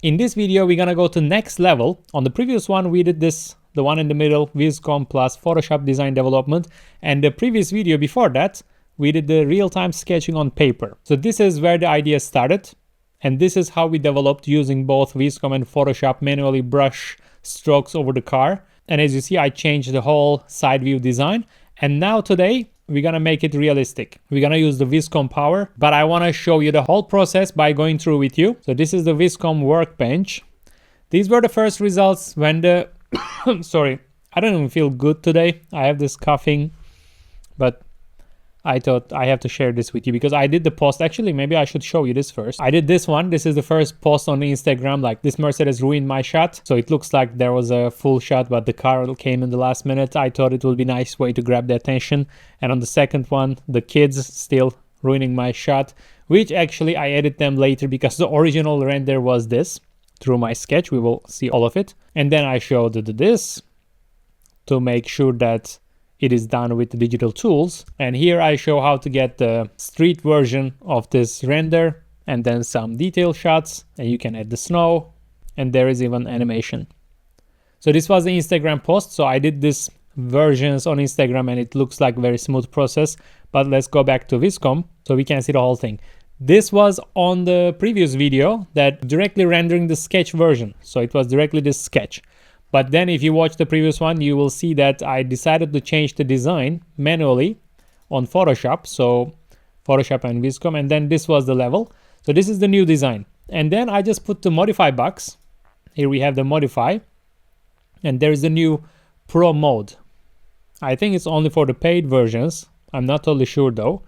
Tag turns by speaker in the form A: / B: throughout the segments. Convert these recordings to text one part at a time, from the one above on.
A: In this video, we're gonna go to next level. On the previous one, we did this, the one in the middle, Viscom plus Photoshop design development. And the previous video before that, we did the real-time sketching on paper. So this is where the idea started. And this is how we developed using both Viscom and Photoshop manually brush strokes over the car. And as you see, I changed the whole side view design. And now today, we're gonna make it realistic. We're gonna use the Viscom power, but I wanna show you the whole process by going through with you. So this is the Viscom workbench. These were the first results when the, sorry, I don't even feel good today. I have this coughing, but I thought I have to share this with you because I did the post. Actually, maybe I should show you this first. I did this one. This is the first post on Instagram. Like, this Mercedes ruined my shot. So it looks like there was a full shot, but the car came in the last minute. I thought it would be a nice way to grab the attention. And on the second one, the kids still ruining my shot, which actually I edit them later because the original render was this through my sketch. We will see all of it. And then I showed this to make sure that it is done with the digital tools. And here I show how to get the street version of this render and then some detail shots, and you can add the snow, and there is even animation. So this was the Instagram post. So I did this versions on Instagram and it looks like a very smooth process, but let's go back to Viscom so we can see the whole thing. This was on the previous video that directly rendering the sketch version. So it was directly this sketch. But then if you watch the previous one, you will see that I decided to change the design manually on Photoshop. So Photoshop and Viscom, and then this was the level. So this is the new design. And then I just put the modify box. Here we have the modify, and there is the new Pro mode. I think it's only for the paid versions. I'm not totally sure though,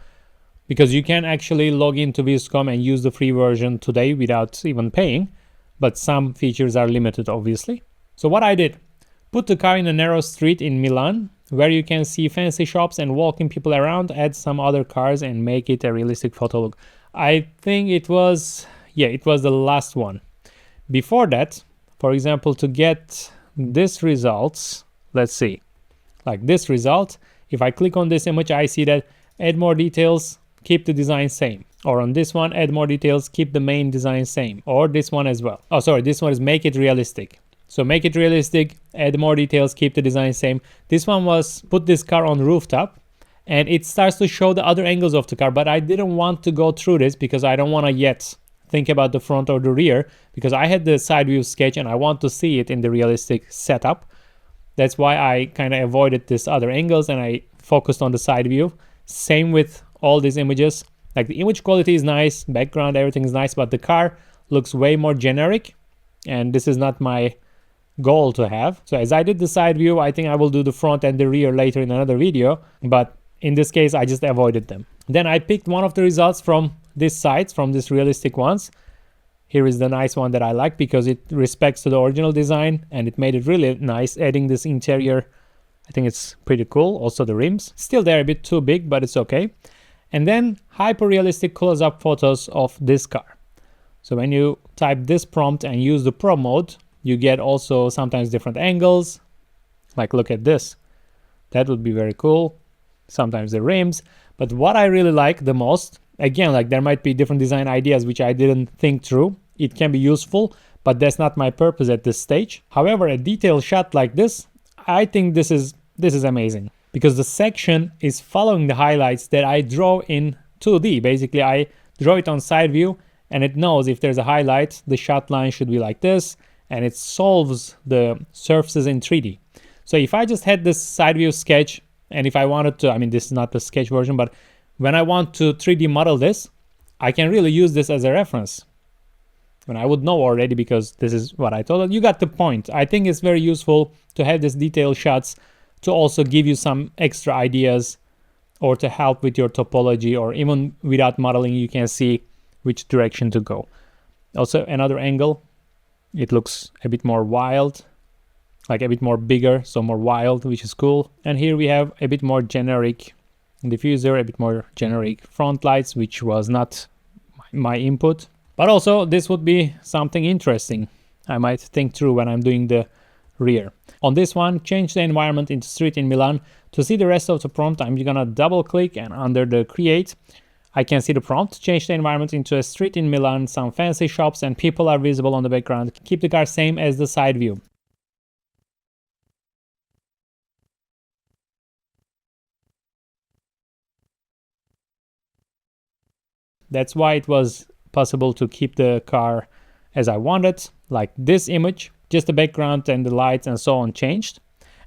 A: because you can actually log into Viscom and use the free version today without even paying, but some features are limited, obviously. So what I did, put the car in a narrow street in Milan where you can see fancy shops and walking people around, add some other cars and make it a realistic photo look. I think it was the last one. Before that, for example, to get this results, let's see, like this result, if I click on this image, I see that add more details, keep the design same. Or on this one, add more details, keep the main design same. Or this one as well. Oh, sorry, this one is make it realistic. So make it realistic, add more details, keep the design same. This one was put this car on rooftop and it starts to show the other angles of the car, but I didn't want to go through this because I don't want to yet think about the front or the rear because I had the side view sketch and I want to see it in the realistic setup. That's why I kind of avoided this other angles and I focused on the side view. Same with all these images. Like the image quality is nice, background, everything is nice, but the car looks way more generic and this is not my goal to have. So as I did the side view, I think I will do the front and the rear later in another video, but in this case I just avoided them. Then I picked one of the results from this site, from this realistic ones. Here is the nice one that I like because it respects to the original design and it made it really nice, adding this interior. I think it's pretty cool. Also the rims, still they're a bit too big, but it's okay. And then hyper realistic close-up photos of this car. So when you type this prompt and use the Pro mode, you get also sometimes different angles. Like look at this. That would be very cool. Sometimes the rims. But what I really like the most, again, like there might be different design ideas which I didn't think through. It can be useful, but that's not my purpose at this stage. However, a detailed shot like this, I think this is amazing because the section is following the highlights that I draw in 2D. Basically, I draw it on side view and it knows if there's a highlight, the shot line should be like this. And it solves the surfaces in 3D. So if I just had this side view sketch, and if I wanted to, I mean, this is not the sketch version, but when I want to 3D model this, I can really use this as a reference. And I would know already because this is what I told you. You got the point. I think it's very useful to have these detailed shots to also give you some extra ideas or to help with your topology, or even without modeling, you can see which direction to go. Also, another angle. It looks a bit more wild, like a bit more bigger, so more wild, which is cool. And here we have a bit more generic diffuser, a bit more generic front lights, which was not my input. But also this would be something interesting I might think through when I'm doing the rear. On this one, change the environment into street in Milan. To see the rest of the prompt, I'm gonna double click and under the create, I can see the prompt, change the environment into a street in Milan, some fancy shops and people are visible on the background. Keep the car same as the side view. That's why it was possible to keep the car as I wanted, like this image, just the background and the lights and so on changed.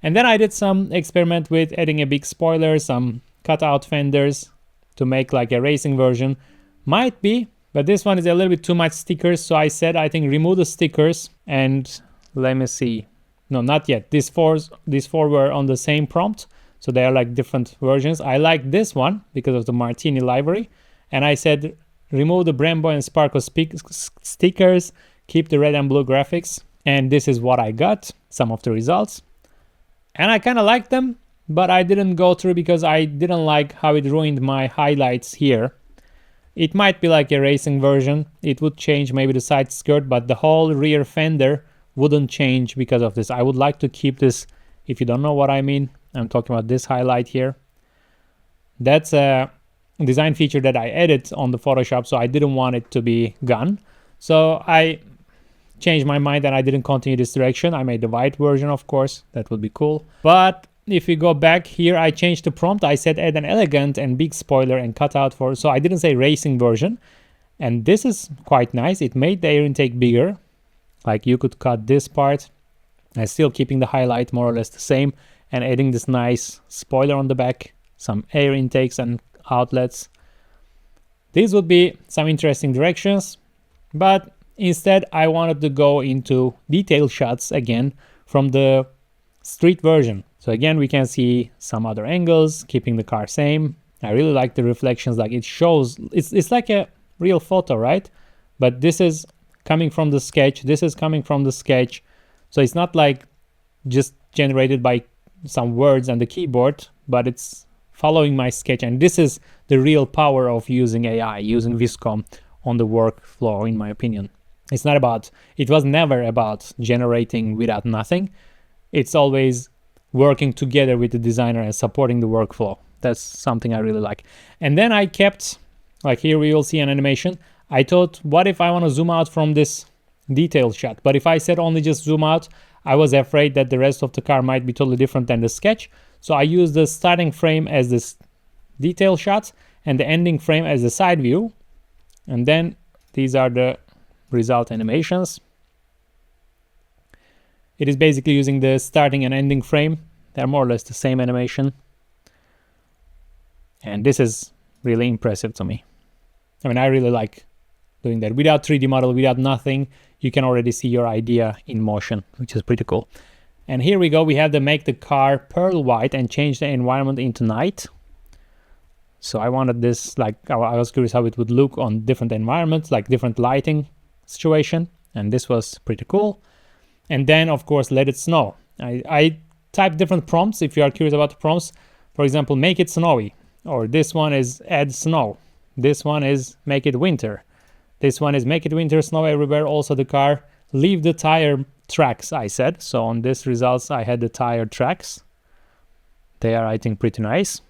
A: And then I did some experiment with adding a big spoiler, some cutout fenders to make like a racing version. Might be, but this one is a little bit too much stickers, so I said I think remove the stickers and let me see. No, not yet. These four were on the same prompt, so they are like different versions. I like this one because of the Martini livery. And I said, remove the Brembo and Sparkle stickers, keep the red and blue graphics. And this is what I got, some of the results. And I kind of liked them, but I didn't go through because I didn't like how it ruined my highlights here. It might be like a racing version. It would change maybe the side skirt, but the whole rear fender wouldn't change because of this. I would like to keep this. If you don't know what I mean, I'm talking about this highlight here. That's a design feature that I added on the Photoshop, so I didn't want it to be gone. So I changed my mind and I didn't continue this direction. I made the white version, of course. That would be cool. But if we go back here, I changed the prompt. I said add an elegant and big spoiler and cut out for, so I didn't say racing version. And this is quite nice. It made the air intake bigger. Like you could cut this part and still keeping the highlight more or less the same and adding this nice spoiler on the back, some air intakes and outlets. These would be some interesting directions, but instead I wanted to go into detail shots again from the street version. So again, we can see some other angles, keeping the car same. I really like the reflections, like it shows, it's like a real photo, right? But this is coming from the sketch, this is coming from the sketch. So it's not like just generated by some words on the keyboard, but it's following my sketch. And this is the real power of using AI, using Viscom on the workflow, in my opinion. It's not about, it was never about generating without nothing. It's always working together with the designer and supporting the workflow. That's something I really like. And then I kept, like here we will see an animation. I thought, what if I want to zoom out from this detail shot? But if I said only just zoom out, I was afraid that the rest of the car might be totally different than the sketch. So I used the starting frame as this detail shot and the ending frame as the side view. And then these are the result animations. It is basically using the starting and ending frame. They're more or less the same animation. And this is really impressive to me. I mean, I really like doing that. Without 3D model, without nothing, you can already see your idea in motion, which is pretty cool. And here we go. We have to make the car pearl white and change the environment into night. So I wanted this, like, I was curious how it would look on different environments, like different lighting situation. And this was pretty cool. And then, of course, let it snow. I typed different prompts if you are curious about the prompts. For example, make it snowy. Or this one is add snow. This one is make it winter. This one is make it winter, snow everywhere. Also the car, leave the tire tracks, I said. So on this results, I had the tire tracks. They are, I think, pretty nice.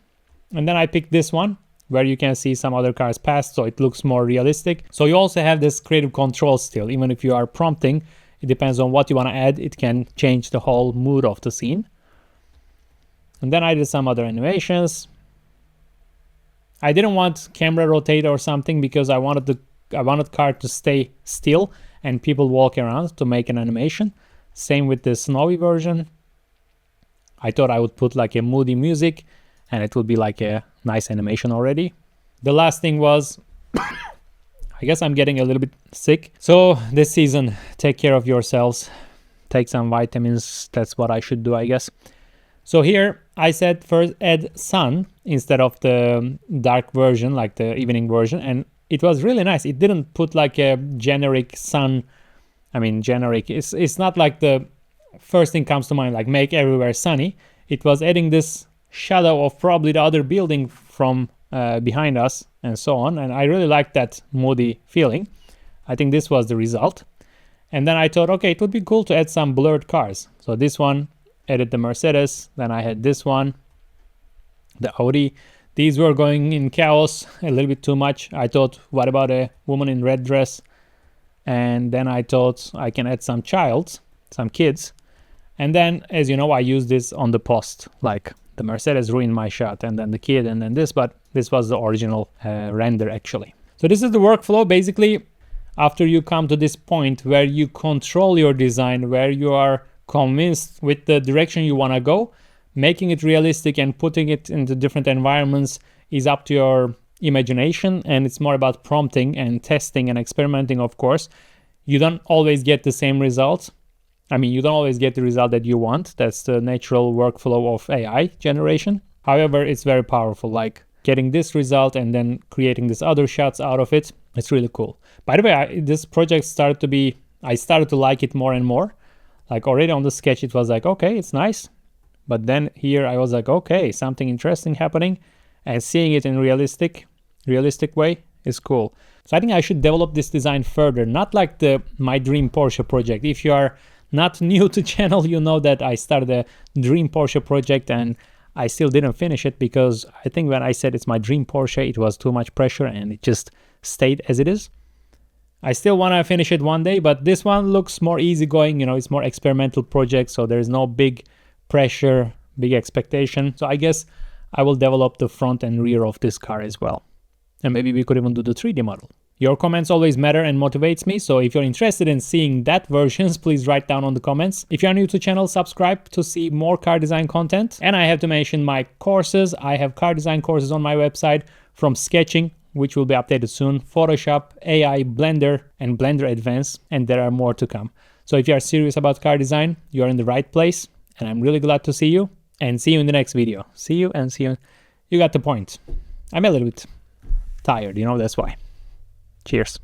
A: And then I picked this one where you can see some other cars past, so it looks more realistic. So you also have this creative control still. Even if you are prompting, it depends on what you want to add. It can change the whole mood of the scene. And then I did some other animations. I didn't want camera rotate or something because I wanted car to stay still and people walk around to make an animation. Same with the snowy version. I thought I would put like a moody music and it would be like a nice animation already. The last thing was, I guess I'm getting a little bit sick. So this season, take care of yourselves. Take some vitamins. That's what I should do, I guess. So here I said first add sun instead of the dark version, like the evening version. And it was really nice. It didn't put like a generic sun. I mean, generic. It's not like the first thing comes to mind, like make everywhere sunny. It was adding this shadow of probably the other building from behind us and so on. And I really liked that moody feeling. I think this was the result. And then I thought, okay, it would be cool to add some blurred cars. So this one, added the Mercedes. Then I had this one, the Audi. These were going in chaos a little bit too much. I thought, what about a woman in red dress? And then I thought I can add some kids. And then, as you know, I used this on the post, like the Mercedes ruined my shot, and then the kid, and then this, but this was the original render actually. So this is the workflow. Basically, after you come to this point where you control your design, where you are convinced with the direction you want to go, making it realistic and putting it into different environments is up to your imagination, and it's more about prompting and testing and experimenting, of course. You don't always get the same results. I mean, you don't always get the result that you want. That's the natural workflow of AI generation. However, it's very powerful, like getting this result and then creating these other shots out of it. It's really cool. By the way, this project I started to like it more and more. Like already on the sketch, it was like, okay, it's nice. But then here I was like, okay, something interesting happening, and seeing it in realistic way is cool. So I think I should develop this design further, not like my dream Porsche project. If you are not new to channel, you know that I started a dream Porsche project and I still didn't finish it because I think when I said it's my dream Porsche, it was too much pressure and it just stayed as it is. I still want to finish it one day, but this one looks more easygoing. You know, it's more experimental project, so there's no big pressure, big expectation. So I guess I will develop the front and rear of this car as well. And maybe we could even do the 3D model. Your comments always matter and motivates me, so if you're interested in seeing that versions, please write down on the comments. If you're new to the channel, subscribe to see more car design content. And I have to mention my courses. I have car design courses on my website, from sketching, which will be updated soon, Photoshop, AI, Blender, and Blender Advanced, and there are more to come. So if you are serious about car design, you're in the right place, and I'm really glad to see you, and see you in the next video. See you and see you. You got the point. I'm a little bit tired, you know, that's why. Cheers.